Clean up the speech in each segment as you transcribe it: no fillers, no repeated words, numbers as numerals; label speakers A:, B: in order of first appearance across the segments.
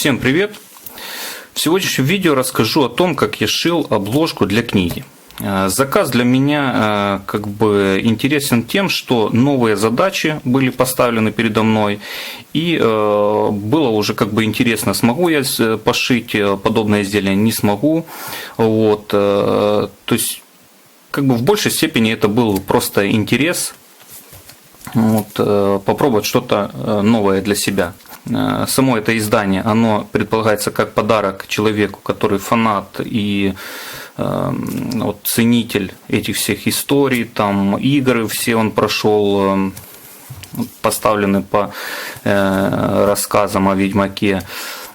A: Всем привет! В сегодняшнем видео расскажу о том, как я шил обложку для книги. Заказ для меня интересен тем, что новые задачи были поставлены передо мной, и было уже интересно, смогу я пошить подобное изделие, не смогу. То есть в большей степени это был просто интерес попробовать что-то новое для себя. Само это издание, оно предполагается как подарок человеку, который фанат и ценитель этих всех историй, там игры все он прошел, поставлены по рассказам о Ведьмаке.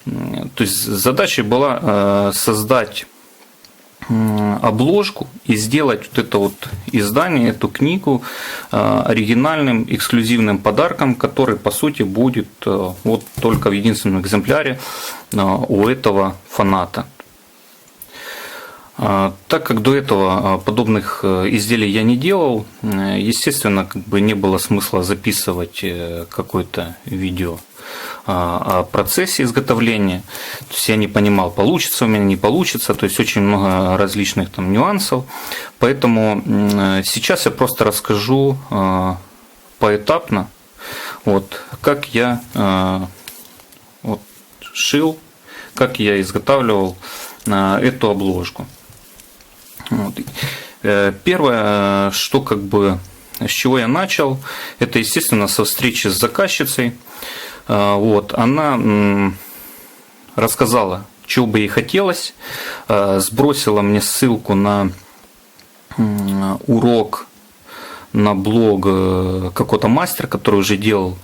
A: То есть задача была создать обложку и сделать это издание, эту книгу оригинальным, эксклюзивным подарком, который по сути будет только в единственном экземпляре у этого фаната. Так как до этого подобных изделий я не делал, естественно, не было смысла записывать какое-то видео о процессе изготовления. То есть я не понимал, получится у меня, не получится. То есть очень много различных нюансов. Поэтому сейчас я просто расскажу поэтапно, как я шил, как я изготавливал эту обложку. Первое, с чего я начал, это, естественно, со встречи с заказчицей. Она рассказала, чего бы ей хотелось, сбросила мне ссылку на урок на блог какого-то мастера, который уже делал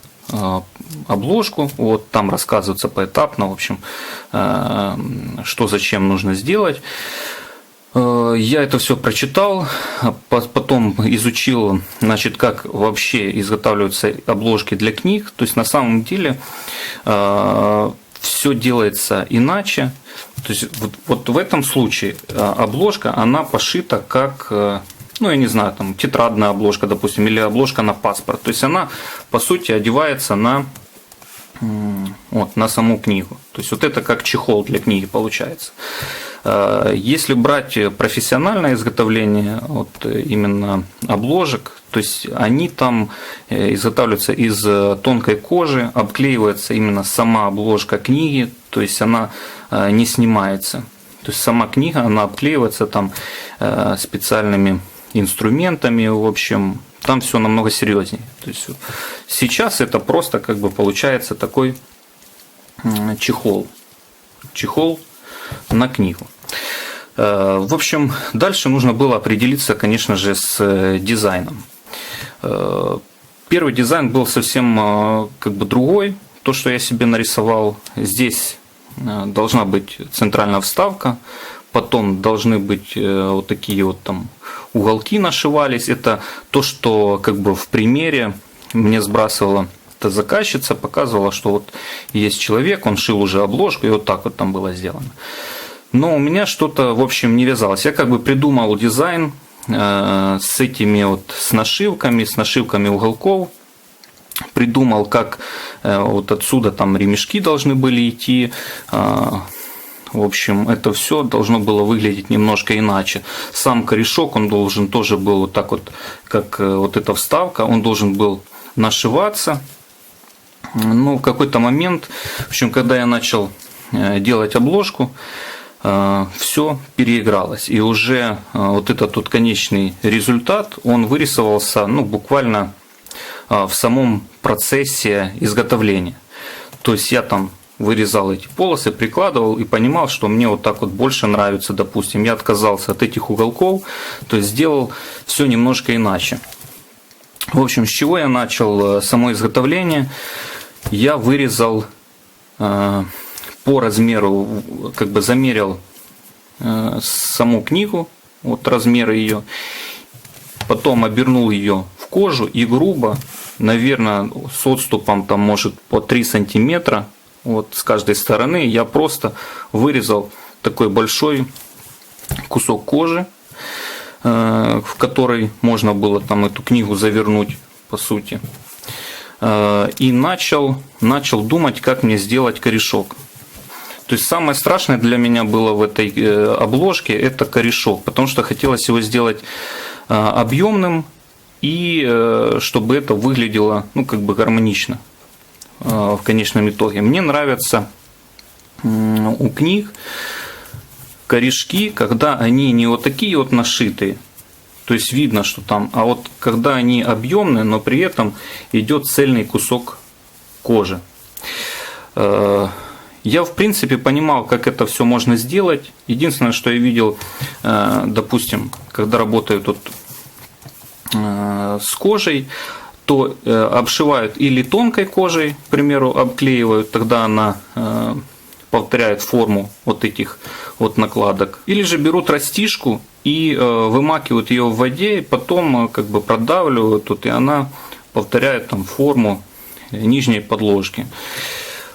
A: обложку. Там рассказывается поэтапно, в общем, что зачем нужно сделать. Я это все прочитал, потом изучил, как вообще изготавливаются обложки для книг. То есть на самом деле все делается иначе. То есть в этом случае обложка, она пошита как, тетрадная обложка, допустим, или обложка на паспорт. То есть она по сути одевается на саму книгу. То есть это как чехол для книги получается. Если брать профессиональное изготовление именно обложек, то есть они там изготавливаются из тонкой кожи, обклеивается именно сама обложка книги, то есть она не снимается. То есть сама книга, она обклеивается там специальными инструментами, в общем, там все намного серьезнее. То есть сейчас это просто получается такой чехол на книгу. В общем, дальше нужно было определиться, конечно же, с дизайном. Первый дизайн был совсем другой, то, что я себе нарисовал. Здесь должна быть центральная вставка, потом должны быть такие там уголки нашивались. Это то, что в примере мне сбрасывала эта заказчица, показывала, что есть человек, он шил уже обложку, и так там было сделано. Но у меня что-то, в общем, не вязалось. Я придумал дизайн с этими с нашивками уголков. Придумал, как отсюда там ремешки должны были идти. В общем, это все должно было выглядеть немножко иначе. Сам корешок, он должен тоже был как эта вставка, он должен был нашиваться. Но в какой-то момент, в общем, когда я начал делать обложку, все переигралось. И уже этот конечный результат, он вырисовался буквально в самом процессе изготовления. То есть я там вырезал эти полосы, прикладывал и понимал, что мне больше нравится, допустим. Я отказался от этих уголков, то есть сделал все немножко иначе. В общем, с чего я начал само изготовление? Я вырезал по размеру, замерил саму книгу, размеры ее, потом обернул ее в кожу и грубо, наверное, с отступом там может по 3 сантиметра с каждой стороны, я просто вырезал такой большой кусок кожи, в который можно было там эту книгу завернуть, по сути. И начал думать, как мне сделать корешок. То есть самое страшное для меня было в этой обложке – это корешок, потому что хотелось его сделать объемным и чтобы это выглядело, ну, как бы гармонично в конечном итоге. Мне нравятся у книг корешки, когда они не вот такие вот нашитые, то есть видно, что там, а вот когда они объемные, но при этом идет цельный кусок кожи. Я, в принципе, понимал, как это все можно сделать. Единственное, что я видел, допустим, когда работают тут с кожей, то обшивают или тонкой кожей, к примеру, обклеивают, тогда она повторяет форму вот этих вот накладок. Или же берут растишку и вымакивают ее в воде, и потом как бы продавливают тут, и она повторяет там форму нижней подложки.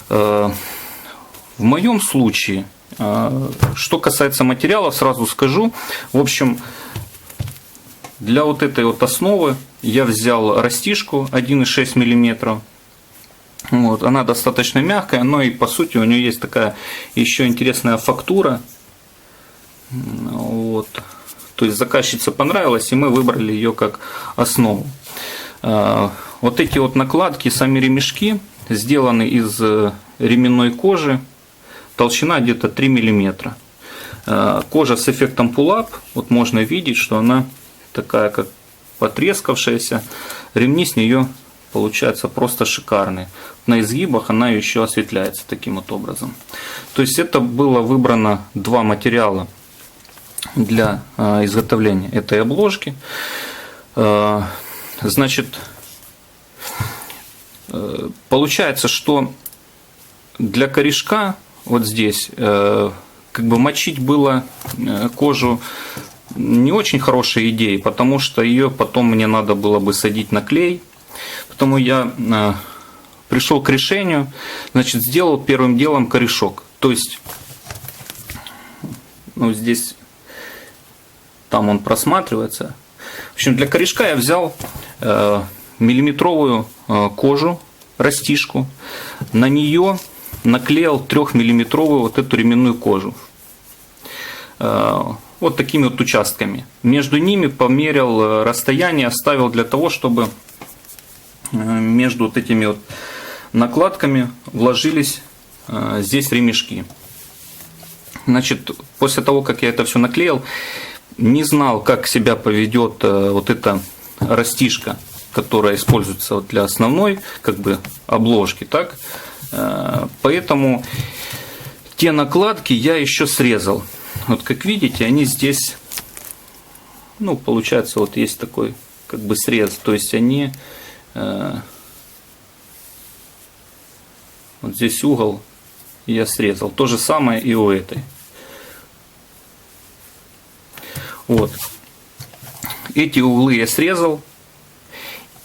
A: В моем случае, что касается материала, сразу скажу, в общем, для вот этой вот основы я взял растишку 1,6 мм. Вот, она достаточно мягкая, но и по сути у нее есть такая еще интересная фактура. Вот. То есть заказчице понравилось, и мы выбрали ее как основу. Вот эти вот накладки, сами ремешки сделаны из ременной кожи, толщина где-то 3 мм. Кожа с эффектом pull-up, вот можно видеть, что она такая как потрескавшаяся, ремни с нее получаются просто шикарные. На изгибах она еще осветляется таким вот образом. То есть это было выбрано два материала для изготовления этой обложки. Значит, получается, что для корешка вот здесь как бы мочить было кожу не очень хорошей идеей, потому что ее потом мне надо было бы садить на клей. Потому я пришел к решению, значит, сделал первым делом корешок. То есть, ну, здесь, там он просматривается. В общем, для корешка я взял миллиметровую кожу, растишку, на нее наклеил 3-миллиметровую вот эту ременную кожу. Вот такими вот участками. Между ними померил расстояние, оставил для того, чтобы между вот этими вот накладками вложились здесь ремешки. Значит, после того, как я это все наклеил, не знал, как себя поведет вот эта растишка, которая используется вот для основной как бы обложки, так? Поэтому те накладки я еще срезал. Вот как видите, они здесь, ну, получается, вот есть такой как бы срез, то есть они вот здесь угол я срезал. То же самое и у этой. Вот. Эти углы я срезал.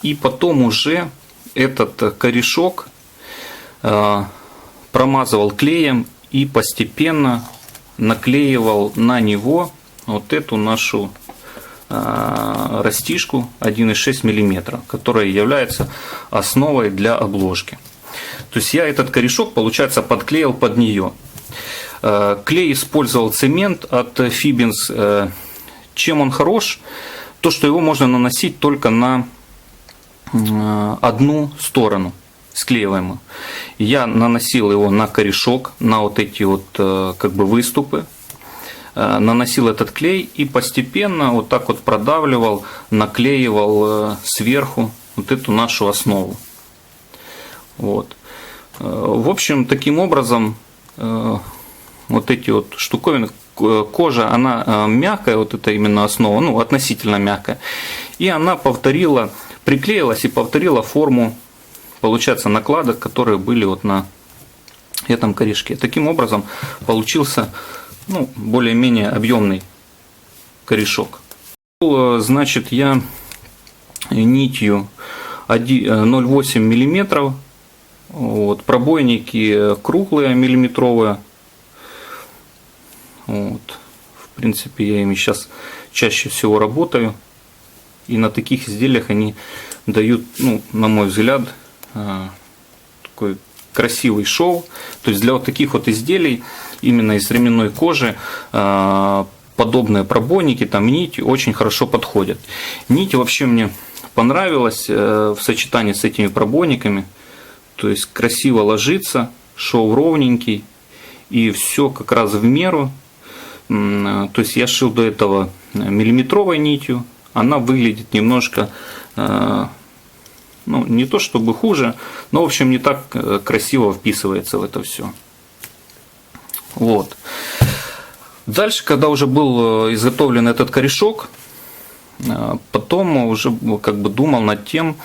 A: И потом уже этот корешок промазывал клеем и постепенно наклеивал на него вот эту нашу растишку 1,6 мм, которая является основой для обложки. То есть я этот корешок, получается, подклеил под нее. Клей использовал цемент от Fibens. Чем он хорош? То, что его можно наносить только на одну сторону склеиваемую. Я наносил его на корешок, на вот эти вот как бы выступы. Наносил этот клей и постепенно вот так вот продавливал, наклеивал сверху вот эту нашу основу. Вот. В общем, таким образом вот эти вот штуковины, кожа, она мягкая, вот это именно основа, ну, относительно мягкая. И она повторила, приклеилась и повторила форму, получается, накладок, которые были вот на этом корешке. Таким образом получился, ну, более-менее объемный корешок. Значит, я нитью 0,8 мм, вот, пробойники круглые, миллиметровые. Вот. В принципе, я ими сейчас чаще всего работаю. И на таких изделиях они дают, ну, на мой взгляд, такой красивый шов. То есть для вот таких вот изделий именно из ременной кожи подобные пробойники, там нить очень хорошо подходят. Нить вообще мне понравилась в сочетании с этими пробойниками. То есть красиво ложится, шов ровненький и все как раз в меру. То есть я шил до этого миллиметровой нитью. Она выглядит немножко, ну, не то чтобы хуже, но в общем не так красиво вписывается в это все. Вот. Дальше, когда уже был изготовлен этот корешок, потом уже как бы думал над тем,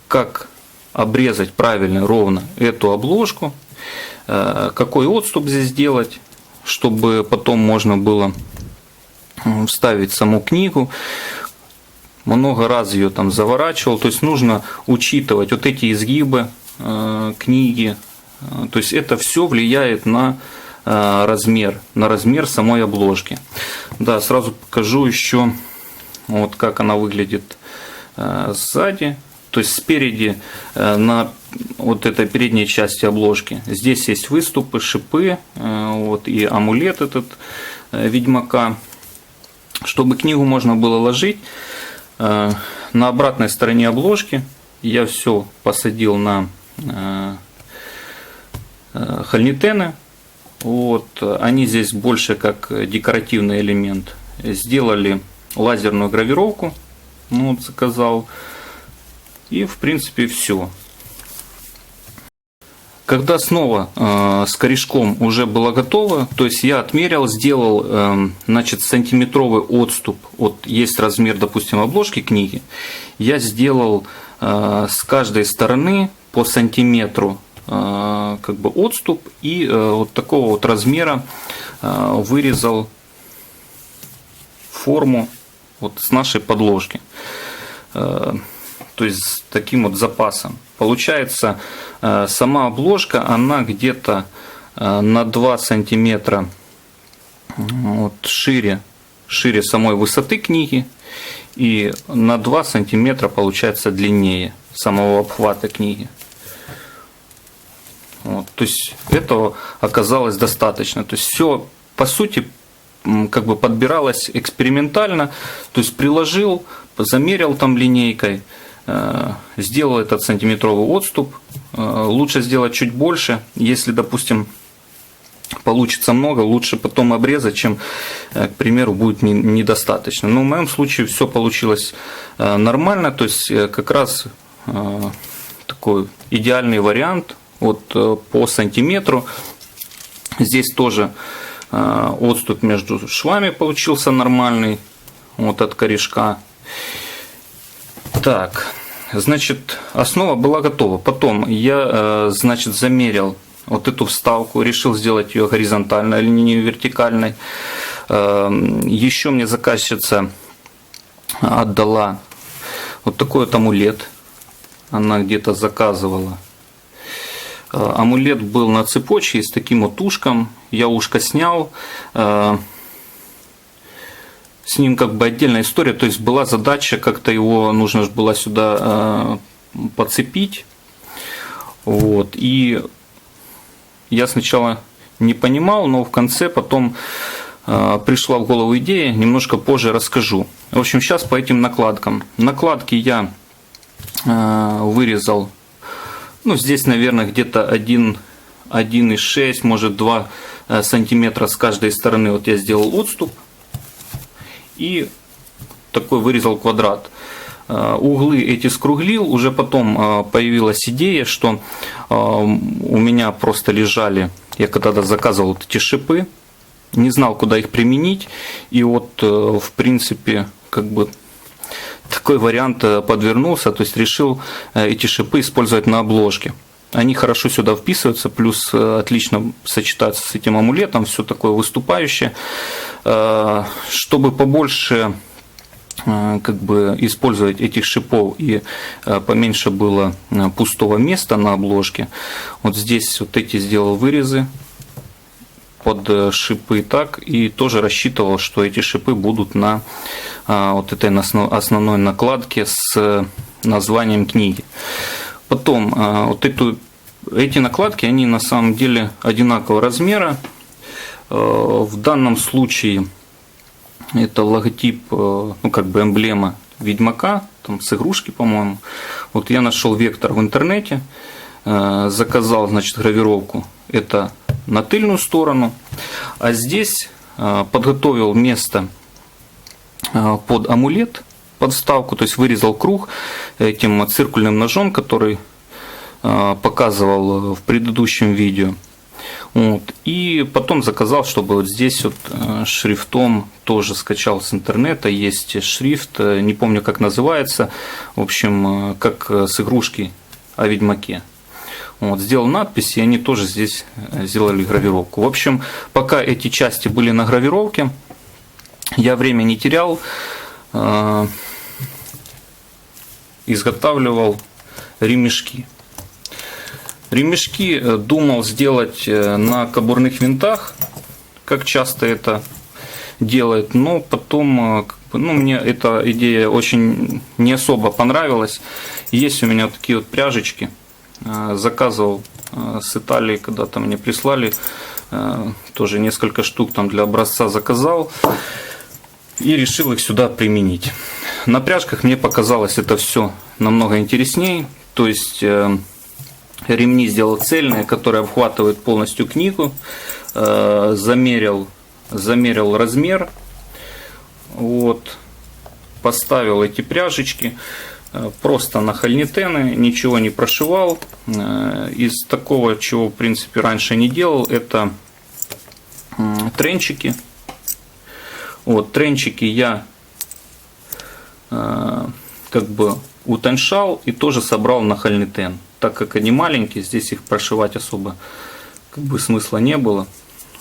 A: как обрезать правильно, ровно эту обложку, какой отступ здесь сделать, чтобы потом можно было вставить саму книгу. Много раз ее там заворачивал, то есть нужно учитывать вот эти изгибы книги, то есть это все влияет на размер самой обложки. Да, сразу покажу еще вот как она выглядит сзади. То есть спереди на вот этой передней части обложки здесь есть выступы, шипы, вот, и амулет этот ведьмака. Чтобы книгу можно было ложить, на обратной стороне обложки я все посадил на хольнитены. Вот, они здесь больше как декоративный элемент. Сделали лазерную гравировку, ну, вот заказал. И в принципе все. Когда снова с корешком уже было готово, то есть я отмерил, сделал значит, сантиметровый отступ. Вот есть размер, допустим, обложки книги. Я сделал с каждой стороны по сантиметру как бы отступ и вот такого вот размера вырезал форму вот с нашей подложки. То есть с таким вот запасом. Получается, сама обложка, она где-то на 2 сантиметра вот, шире самой высоты книги и на 2 сантиметра получается длиннее самого обхвата книги. Вот, то есть этого оказалось достаточно. То есть все по сути как бы подбиралось экспериментально. То есть приложил, замерил там линейкой, сделал этот сантиметровый отступ. Лучше сделать чуть больше. Если, допустим, получится много, лучше потом обрезать, чем, к примеру, будет недостаточно. Но в моем случае все получилось нормально. То есть как раз такой идеальный вариант. Вот по сантиметру. Здесь тоже отступ между швами получился нормальный. Вот от корешка. Так, значит, основа была готова. Потом я, значит, замерил вот эту вставку, решил сделать ее горизонтальной, а не вертикальной. Еще мне заказчица отдала вот такой вот амулет. Она где-то заказывала. Амулет был на цепочке с таким вот ушком. Я ушко снял. С ним как бы отдельная история. То есть была задача, как-то его нужно было сюда подцепить. Вот. И я сначала не понимал, но в конце потом пришла в голову идея. Немножко позже расскажу. В общем, сейчас по этим накладкам. Накладки я вырезал. Ну, здесь, наверное, где-то 1,6, может 2 сантиметра с каждой стороны. Вот я сделал отступ и такой вырезал квадрат. Углы эти скруглил. Уже потом появилась идея, что у меня просто лежали, я когда-то заказывал вот эти шипы, не знал, куда их применить. И вот, в принципе, как бы такой вариант подвернулся, то есть решил эти шипы использовать на обложке. Они хорошо сюда вписываются, плюс отлично сочетаются с этим амулетом, все такое выступающее. Чтобы побольше как бы использовать этих шипов и поменьше было пустого места на обложке, вот здесь вот эти сделал вырезы под шипы так, и тоже рассчитывал, что эти шипы будут на вот этой основной накладке с названием книги. Потом вот эту Эти накладки, они на самом деле одинакового размера. В данном случае это логотип, ну как бы эмблема Ведьмака, там с игрушки, по-моему. Вот я нашел вектор в интернете, заказал, значит, гравировку. Это на тыльную сторону, а здесь подготовил место под амулет, под вставку, то есть вырезал круг этим циркульным ножом, который показывал в предыдущем видео. Вот. И потом заказал, чтобы вот здесь вот шрифтом, тоже скачал с интернета, есть шрифт, не помню как называется, в общем, как с игрушки о Ведьмаке. Вот, сделал надпись, и они тоже здесь сделали гравировку. В общем, пока эти части были на гравировке, я время не терял, изготавливал ремешки. Ремешки думал сделать на кобурных винтах, как часто это делает, но потом мне эта идея очень не особо понравилась. Есть у меня такие вот пряжечки, заказывал с Италии, когда-то мне прислали, тоже несколько штук там для образца заказал и решил их сюда применить. На пряжках мне показалось это все намного интереснее, то есть ремни сделал цельные, которые обхватывают полностью книгу, замерил размер, вот, поставил эти пряжечки просто на хольнитены, ничего не прошивал. Из такого, чего в принципе раньше не делал, это тренчики. Вот, тренчики я как бы утоньшал и тоже собрал на хольнитен. Так как они маленькие, здесь их прошивать особо как бы смысла не было.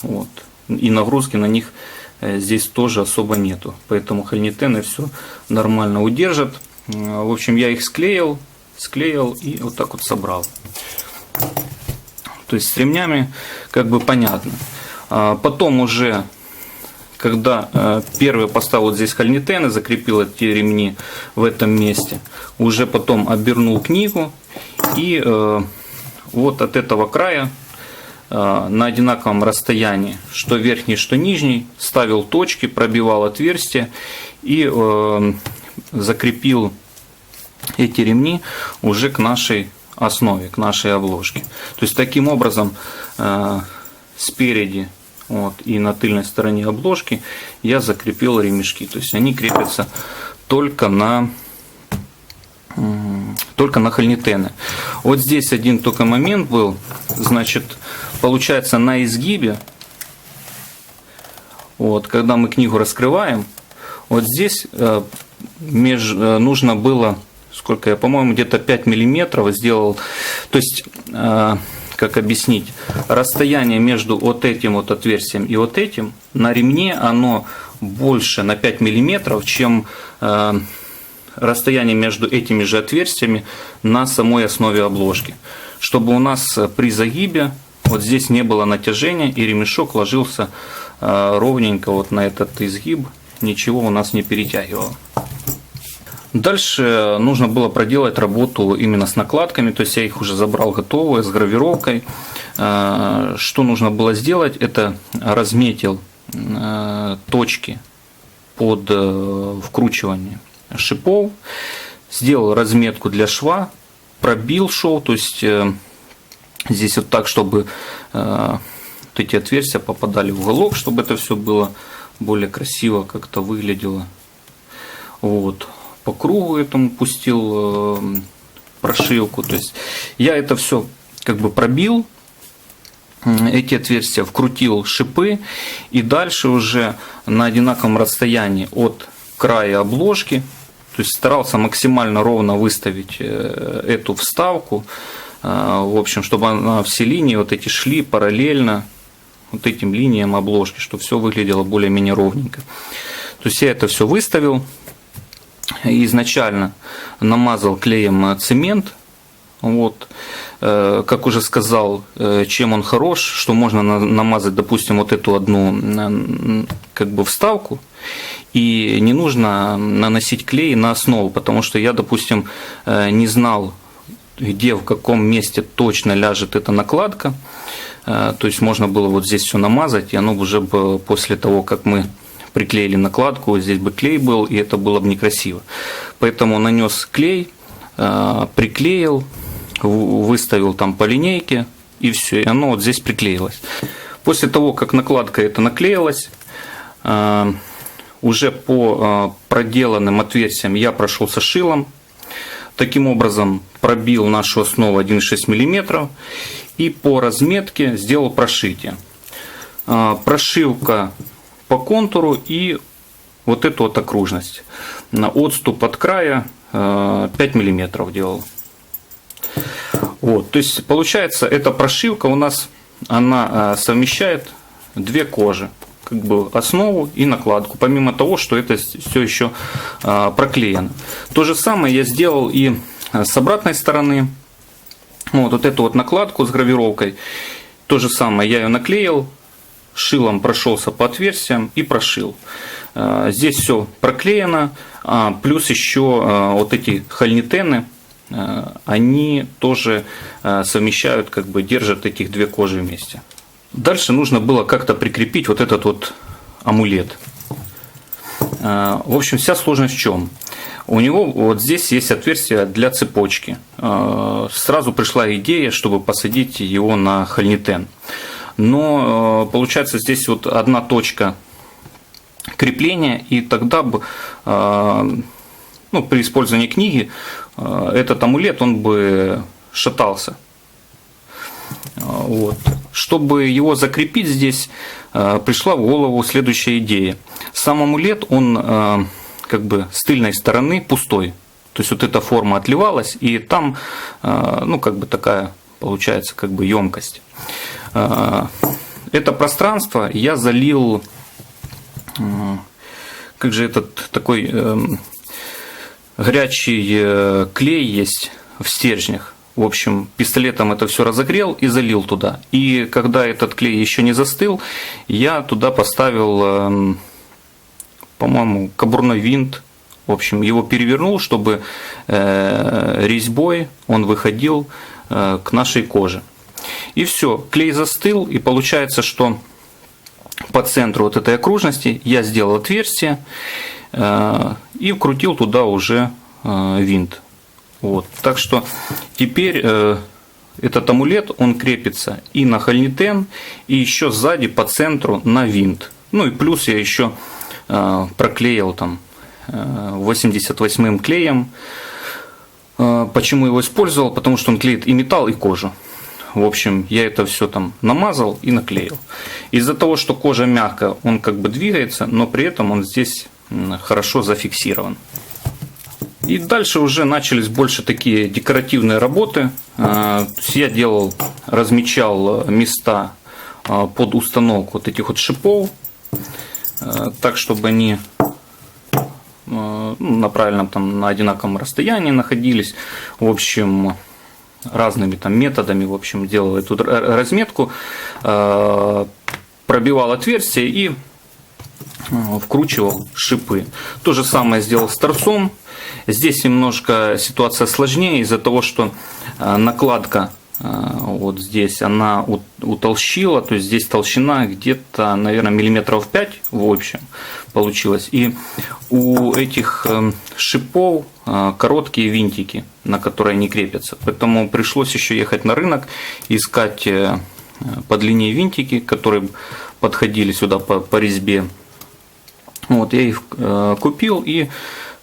A: Вот. И нагрузки на них здесь тоже особо нету. Поэтому хольнитены все нормально удержат. В общем, я их склеил и вот так вот собрал. То есть с ремнями как бы понятно. Потом уже, когда первый поставил вот здесь хольнитены, закрепил эти ремни в этом месте, уже потом обернул книгу. И вот от этого края на одинаковом расстоянии, что верхний, что нижний, ставил точки, пробивал отверстия и закрепил эти ремни уже к нашей основе, к нашей обложке. То есть таким образом спереди вот, и на тыльной стороне обложки я закрепил ремешки. То есть они крепятся только на хольнитены. Вот здесь один только момент был, значит, получается на изгибе, вот, когда мы книгу раскрываем, вот здесь нужно было, сколько я, по-моему, где-то 5 миллиметров сделал, то есть, как объяснить, расстояние между вот этим вот отверстием и вот этим на ремне, оно больше на 5 миллиметров, чем расстояние между этими же отверстиями на самой основе обложки, чтобы у нас при загибе вот здесь не было натяжения и ремешок ложился ровненько вот на этот изгиб, ничего у нас не перетягивало. Дальше нужно было проделать работу именно с накладками, то есть я их уже забрал готовые, с гравировкой. Что нужно было сделать, это разметил точки под вкручивание шипов, сделал разметку для шва, пробил шов, то есть здесь вот так, чтобы вот эти отверстия попадали в уголок, чтобы это все было более красиво как-то выглядело. Вот. По кругу этому пустил прошивку, то есть я это все как бы пробил, эти отверстия вкрутил шипы и дальше уже на одинаковом расстоянии от края обложки, то есть старался максимально ровно выставить эту вставку, в общем, чтобы все линии вот эти шли параллельно вот этим линиям обложки, чтобы все выглядело более-менее ровненько. То есть я это все выставил, изначально намазал клеем цемент. Вот. Как уже сказал, чем он хорош, что можно намазать, допустим, вот эту одну как бы вставку, и не нужно наносить клей на основу, потому что я, допустим, не знал, где, в каком месте точно ляжет эта накладка. То есть можно было вот здесь все намазать, и оно уже бы после того, как мы приклеили накладку, здесь бы клей был, и это было бы некрасиво. Поэтому нанес клей, приклеил, выставил там по линейке, и все, и оно вот здесь приклеилось. После того, как накладка эта наклеилась, уже по проделанным отверстиям я прошелся шилом. Таким образом пробил нашу основу 1,6 мм и по разметке сделал прошитие. Прошивка по контуру и вот эту вот окружность. На отступ от края 5 мм делал. Вот, то есть получается, эта прошивка у нас, она совмещает две кожи, как бы основу и накладку, помимо того, что это все еще проклеено. То же самое я сделал и с обратной стороны. Вот эту вот накладку с гравировкой, то же самое я ее наклеил, шилом прошелся по отверстиям и прошил. Здесь все проклеено, плюс еще вот эти хольнитены, они тоже совмещают, как бы держат этих две кожи вместе. Дальше нужно было как-то прикрепить вот этот вот амулет. В общем, вся сложность в чем? У него вот здесь есть отверстие для цепочки. Сразу пришла идея, чтобы посадить его на хольнитен. Но получается здесь вот одна точка крепления, и тогда бы, при использовании книги этот амулет он бы шатался. Вот. Чтобы его закрепить здесь, пришла в голову следующая идея. Сам амулет, он как бы с тыльной стороны пустой. То есть вот эта форма отливалась, и там как бы такая получается как бы емкость. Это пространство я залил, как же этот такой горячий клей есть в стержнях. В общем, пистолетом это все разогрел и залил туда. И когда этот клей еще не застыл, я туда поставил, по-моему, кобурной винт. В общем, его перевернул, чтобы резьбой он выходил к нашей коже. И все, клей застыл, и получается, что по центру вот этой окружности я сделал отверстие и вкрутил туда уже винт. Вот. Так что теперь этот амулет, он крепится и на хольнитен, и еще сзади по центру на винт. Ну и плюс я еще проклеил там 88-м клеем. Почему его использовал? Потому что он клеит и металл, и кожу. В общем, я это все там намазал и наклеил. Из-за того, что кожа мягкая, он как бы двигается, но при этом он здесь хорошо зафиксирован. И дальше уже начались больше такие декоративные работы. Я размечал места под установку вот этих вот шипов, так чтобы они на правильном, там, на одинаковом расстоянии находились. В общем, разными там методами, в общем, делал эту разметку, пробивал отверстия и вкручивал шипы. То же самое сделал с торцом. Здесь немножко ситуация сложнее из-за того, что накладка вот здесь она утолщила, то есть здесь толщина где-то, наверное, миллиметров 5 в общем получилось. И у этих шипов короткие винтики, на которые они крепятся. Поэтому пришлось еще ехать на рынок, искать подлиннее винтики, которые подходили сюда по резьбе. Вот я их купил, и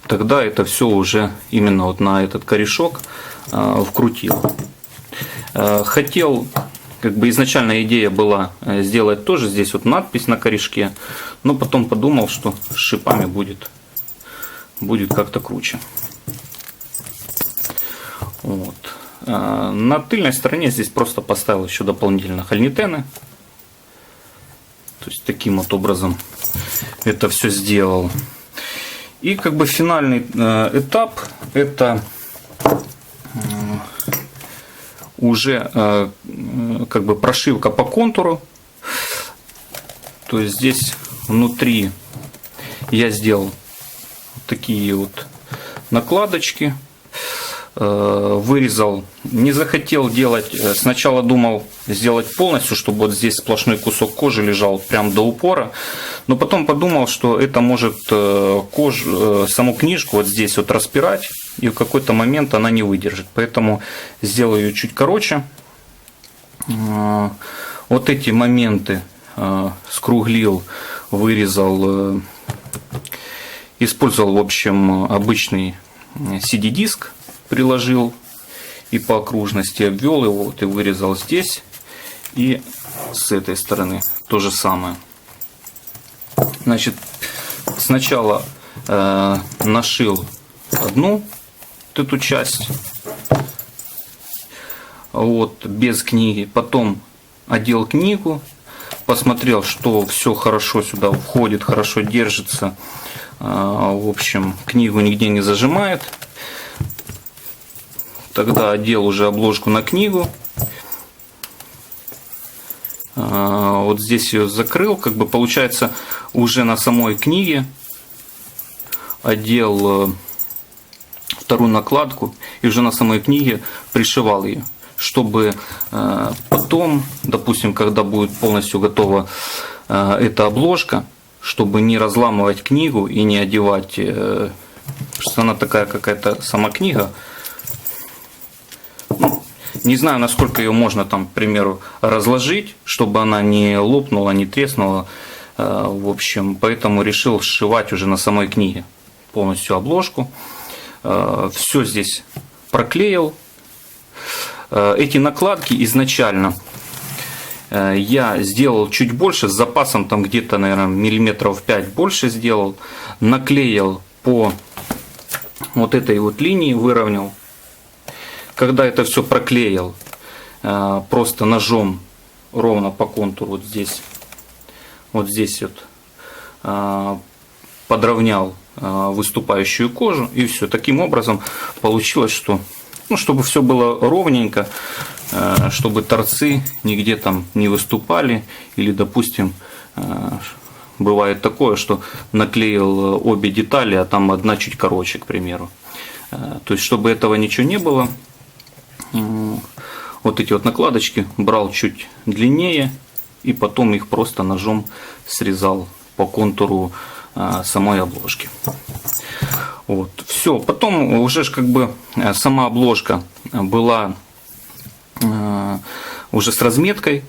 A: тогда это все уже именно вот на этот корешок вкрутил. Хотел, как бы изначальная идея была сделать тоже здесь вот надпись на корешке, но потом подумал, что с шипами будет как-то круче. Вот. На тыльной стороне здесь просто поставил еще дополнительно хольнитены. То есть таким вот образом это все сделал. И как бы финальный этап — это уже как бы прошивка по контуру. То есть здесь внутри я сделал такие вот накладочки. вырезал, не захотел делать, сначала думал сделать полностью, чтобы вот здесь сплошной кусок кожи лежал прям до упора, но потом подумал, что это может саму книжку вот здесь вот распирать, и в какой-то момент она не выдержит, поэтому сделаю ее чуть короче. Вот эти моменты скруглил, вырезал, использовал, в общем, обычный CD-диск, приложил и по окружности обвел его, вот, и вырезал здесь, и с этой стороны то же самое. Значит, сначала нашил одну вот эту часть, вот, без книги, потом одел книгу, посмотрел, что все хорошо сюда входит, хорошо держится, в общем, книгу нигде не зажимает. Тогда одел уже обложку на книгу. Вот здесь ее закрыл, как бы получается уже на самой книге одел вторую накладку и уже на самой книге пришивал ее, чтобы потом, допустим, когда будет полностью готова эта обложка, чтобы не разламывать книгу и не одевать, что она такая какая-то сама книга. Не знаю, насколько ее можно там, к примеру, разложить, чтобы она не лопнула, не треснула. В общем, поэтому решил сшивать уже на самой книге полностью обложку. Все здесь проклеил. Эти накладки изначально я сделал чуть больше, с запасом там где-то, наверное, миллиметров 5 больше сделал. Наклеил по вот этой вот линии, выровнял. Когда это все проклеил, просто ножом ровно по контуру вот здесь вот подровнял выступающую кожу, и все. Таким образом получилось, что, ну, чтобы все было ровненько, чтобы торцы нигде там не выступали, или, допустим, бывает такое, что наклеил обе детали, а там одна чуть короче, к примеру. То есть, чтобы этого ничего не было, вот эти вот накладочки брал чуть длиннее и потом их просто ножом срезал по контуру самой обложки. Вот. Все, потом уже как бы сама обложка была уже с разметкой.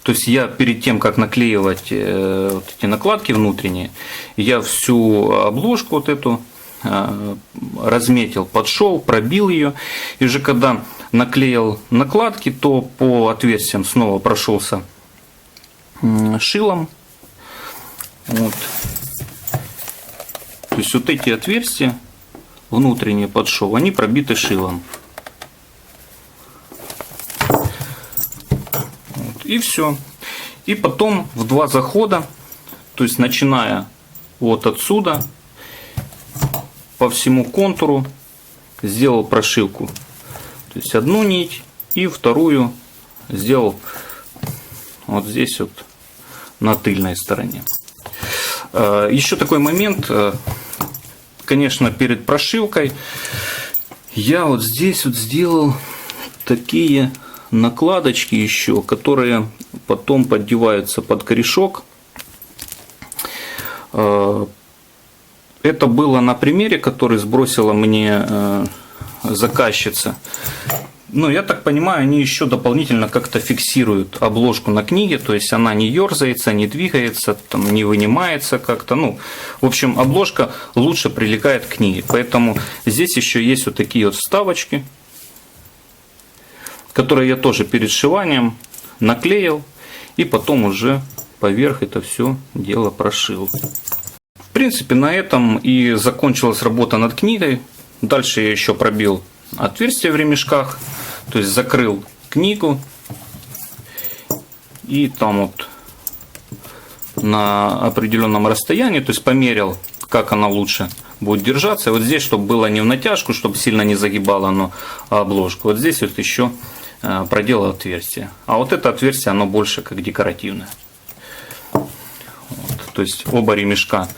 A: То есть я перед тем, как наклеивать вот эти накладки внутренние, я всю обложку вот эту разметил, подшел, пробил ее. И уже когда наклеил накладки, то по отверстиям снова прошелся шилом. Вот. То есть вот эти отверстия внутренние под шов, они пробиты шилом. Вот. И все. И потом в два захода, то есть начиная вот отсюда, по всему контуру сделал прошивку. То есть одну нить и вторую сделал вот здесь вот на тыльной стороне. Еще такой момент, конечно, перед прошивкой я вот здесь вот сделал такие накладочки еще, которые потом поддеваются под корешок. Это было на примере, который сбросила мне заказчица. Ну, я так понимаю, они еще дополнительно как-то фиксируют обложку на книге, то есть она не ерзается, не двигается, там, не вынимается как-то. Ну, в общем, обложка лучше прилегает к книге. Поэтому здесь еще есть вот такие вот вставочки, которые я тоже перед сшиванием наклеил и потом уже поверх это все дело прошил. В принципе, на этом и закончилась работа над книгой. Дальше я еще пробил отверстие в ремешках, то есть закрыл книгу и там вот на определенном расстоянии, то есть померил, как она лучше будет держаться. И вот здесь, чтобы было не в натяжку, чтобы сильно не загибало оно обложку, вот здесь вот еще проделал отверстие. А вот это отверстие, оно больше как декоративное. Вот, то есть оба ремешка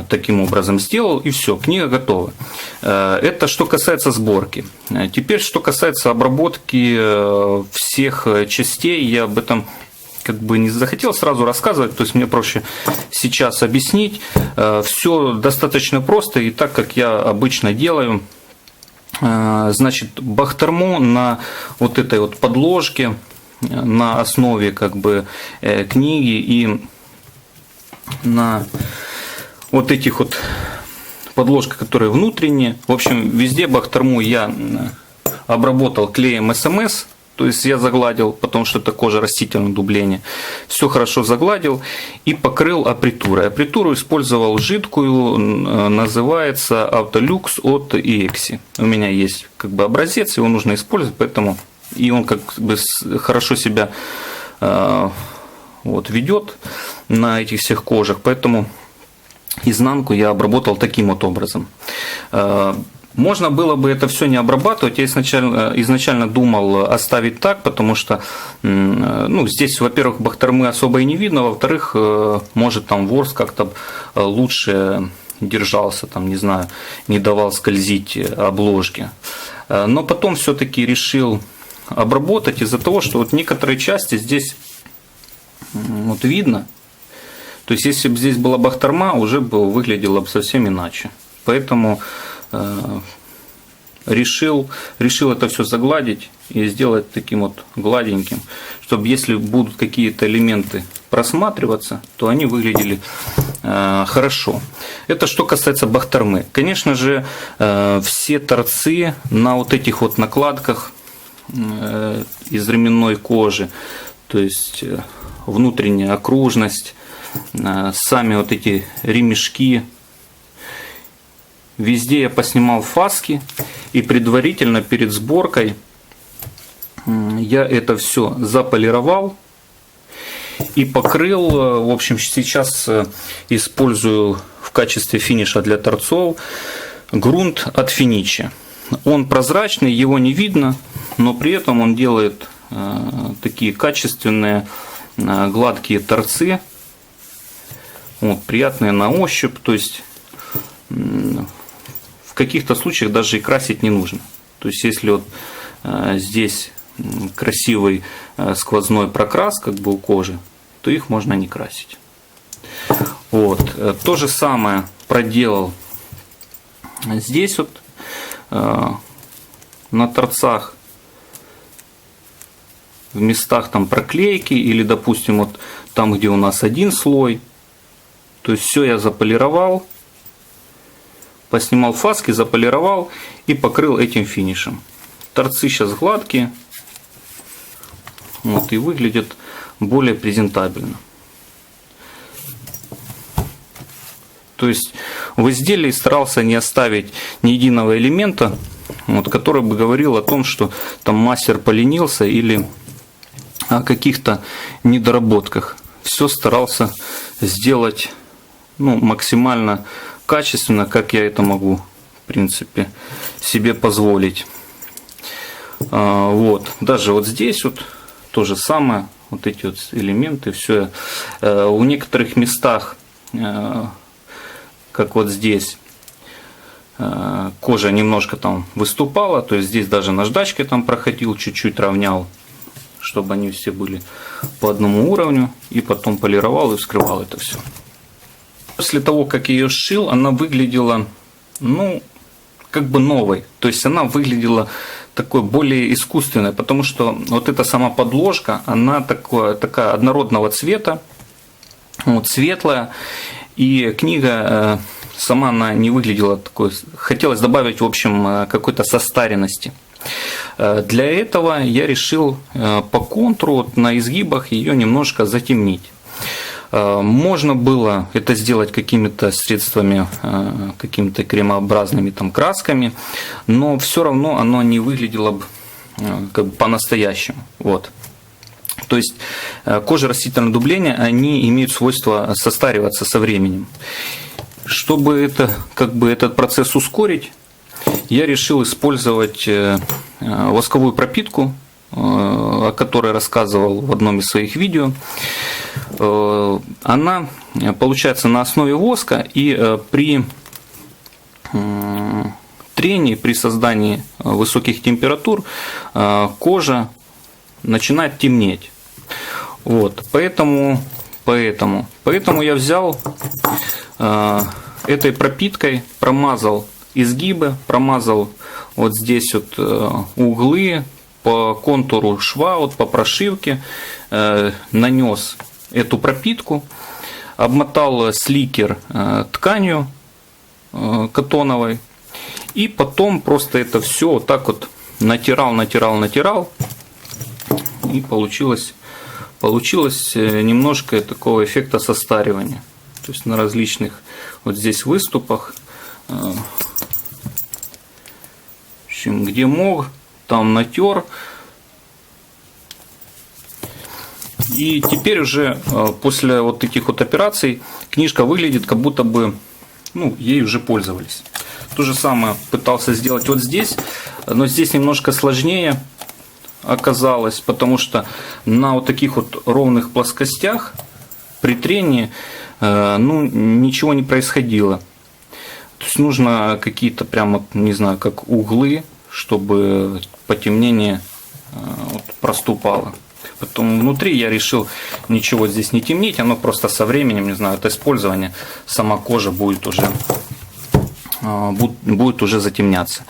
A: таким образом сделал, и все, книга готова. Это что касается сборки. Теперь, что касается обработки всех частей, я об этом как бы не захотел сразу рассказывать, то есть мне проще сейчас объяснить. Все достаточно просто, и так, как я обычно делаю. Значит, бахтерму на вот этой вот подложке, на основе как бы книги и на вот этих вот подложках, которые внутренние. В общем, везде бахтерму я обработал клеем СМС, то есть я загладил, потому что это кожа растительного дубления. Все хорошо загладил и покрыл апритурой. Апритуру использовал жидкую, называется Autolux от EXI. У меня есть как бы образец, его нужно использовать, поэтому и он как бы хорошо себя вот, ведет на этих всех кожах, поэтому изнанку я обработал таким вот образом. Можно было бы это все не обрабатывать. Я изначально думал оставить так, потому что ну, здесь, во-первых, бахтермы особо и не видно, во-вторых, может там ворс как-то лучше держался, там, не знаю, не давал скользить обложке. Но потом все-таки решил обработать из-за того, что вот некоторые части здесь вот видно. То есть, если бы здесь была бахтерма, уже бы выглядело бы совсем иначе. Поэтому решил это все загладить и сделать таким вот гладеньким, чтобы если будут какие-то элементы просматриваться, то они выглядели хорошо. Это что касается бахтермы. Конечно же, все торцы на вот этих вот накладках из ременной кожи, то есть внутренняя окружность, сами вот эти ремешки, везде я поснимал фаски, и предварительно перед сборкой я это все заполировал и покрыл. В общем, сейчас использую в качестве финиша для торцов грунт от Финичи. Он прозрачный, его не видно, но при этом он делает такие качественные гладкие торцы, вот, приятные на ощупь, то есть в каких-то случаях даже и красить не нужно. То есть если вот здесь красивый сквозной прокрас как бы у кожи, то их можно не красить. Вот. То же самое проделал здесь вот на торцах, в местах там проклейки или, допустим, вот там, где у нас один слой. То есть все я заполировал, поснимал фаски, заполировал и покрыл этим финишем. Торцы сейчас гладкие, вот, и выглядят более презентабельно. То есть в изделии старался не оставить ни единого элемента, вот, который бы говорил о том, что там мастер поленился или о каких-то недоработках. Все старался сделать, ну, максимально качественно, как я это могу, в принципе, себе позволить. Вот. Даже вот здесь вот то же самое, вот эти вот элементы, все. В некоторых местах, как вот здесь, кожа немножко там выступала, то есть здесь даже наждачкой там проходил, чуть-чуть равнял, чтобы они все были по одному уровню, и потом полировал и вскрывал это все. После того, как я ее сшил, она выглядела, ну, как бы новой. То есть она выглядела такой более искусственной, потому что вот эта сама подложка, она такая однородного цвета, вот, светлая, и книга сама она не выглядела такой. Хотелось добавить, в общем, какой-то состаренности. Для этого я решил по контуру вот, на изгибах ее немножко затемнить. Можно было это сделать какими-то средствами, какими-то кремообразными там красками, но все равно оно не выглядело бы как бы по-настоящему. Вот. То есть кожа растительного дубления, они имеют свойство состариваться со временем. Чтобы этот процесс ускорить, я решил использовать восковую пропитку о которой рассказывал в одном из своих видео, она получается на основе воска, и при трении, при создании высоких температур кожа начинает темнеть. Вот, поэтому я взял этой пропиткой, промазал изгибы, промазал вот здесь вот углы, по контуру шва, вот по прошивке, нанес эту пропитку, обмотал сликер тканью катоновой, и потом просто это все вот так вот натирал, и получилось немножко такого эффекта состаривания. То есть на различных вот здесь выступах, в общем, где мог, там натер. И теперь уже после вот таких вот операций книжка выглядит, как будто бы, ну, ей уже пользовались. То же самое пытался сделать вот здесь, но здесь немножко сложнее оказалось, потому что на вот таких вот ровных плоскостях при трении ну, ничего не происходило. То есть нужно какие-то прямо, не знаю, как углы, чтобы потемнение вот проступало. Потом внутри я решил ничего здесь не темнить, оно просто со временем, не знаю, от использования сама кожа будет уже затемняться.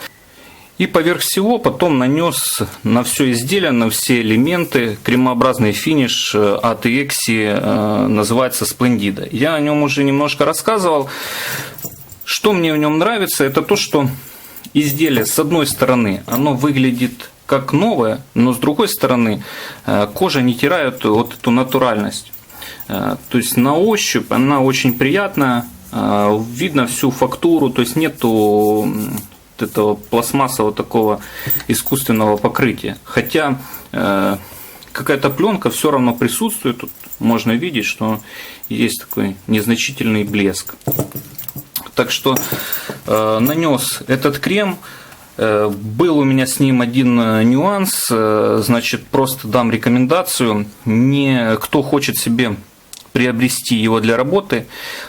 A: И поверх всего потом нанес на все изделие, на все элементы кремообразный финиш от EXI, называется Splendida. Я о нем уже немножко рассказывал. Что мне в нем нравится, это то, что изделие, с одной стороны, оно выглядит как новое, но с другой стороны, кожа не теряет вот эту натуральность. То есть на ощупь она очень приятная, видно всю фактуру, то есть нету этого пластмассового такого искусственного покрытия. Хотя какая-то пленка все равно присутствует, тут можно видеть, что есть такой незначительный блеск. Так что нанес этот крем. Был у меня с ним один нюанс, значит, просто дам рекомендацию. Кто хочет себе приобрести его для работы,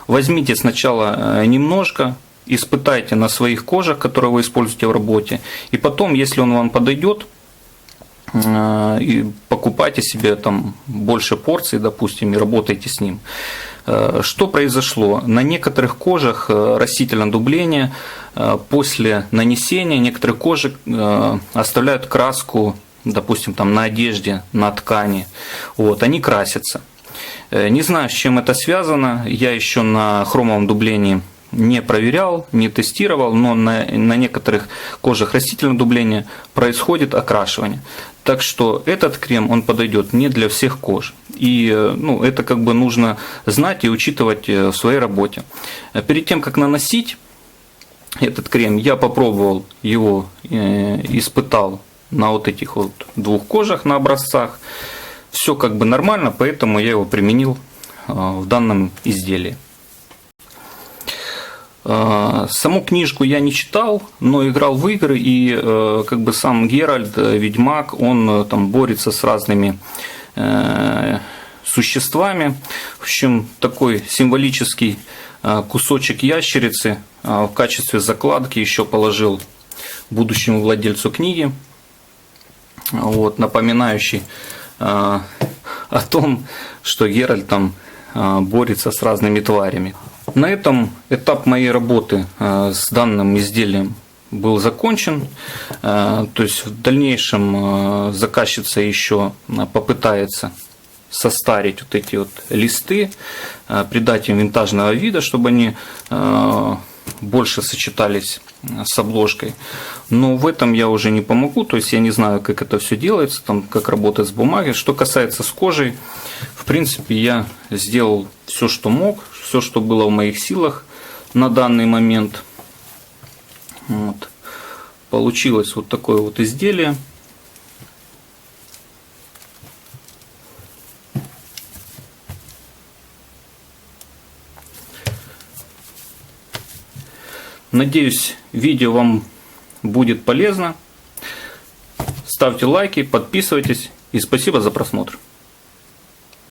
A: возьмите сначала немножко, испытайте на своих кожах, которые вы используете в работе, и потом, если он вам подойдет, и покупайте себе там больше порций, допустим, и работайте с ним. Что произошло? На некоторых кожах растительное дубление, после нанесения некоторые кожи оставляют краску, допустим, там на одежде, на ткани. Вот, они красятся. Не знаю, с чем это связано. Я еще на хромовом дублении не проверял, не тестировал, но на некоторых кожах растительного дубления происходит окрашивание. Так что этот крем, он подойдет не для всех кож. И ну, это как бы нужно знать и учитывать в своей работе. Перед тем, как наносить этот крем, я попробовал его, испытал на вот этих вот двух кожах, на образцах. Все как бы нормально, поэтому я его применил в данном изделии. Саму книжку я не читал, но играл в игры, и как бы сам Геральт, ведьмак, он там борется с разными существами. В общем, такой символический кусочек ящерицы в качестве закладки еще положил будущему владельцу книги, вот, напоминающий о том, что Геральт там борется с разными тварями. На этом этап моей работы с данным изделием был закончен. То есть в дальнейшем заказчица еще попытается состарить вот эти вот листы, придать им винтажного вида, чтобы они больше сочетались с обложкой. Но в этом я уже не помогу, то есть я не знаю, как это все делается, там, как работать с бумагой. Что касается с кожей, в принципе, я сделал все, что мог, все, что было в моих силах на данный момент. Вот. Получилось вот такое вот изделие. Надеюсь, видео вам будет полезно. ставьте лайки, подписывайтесь и спасибо за просмотр.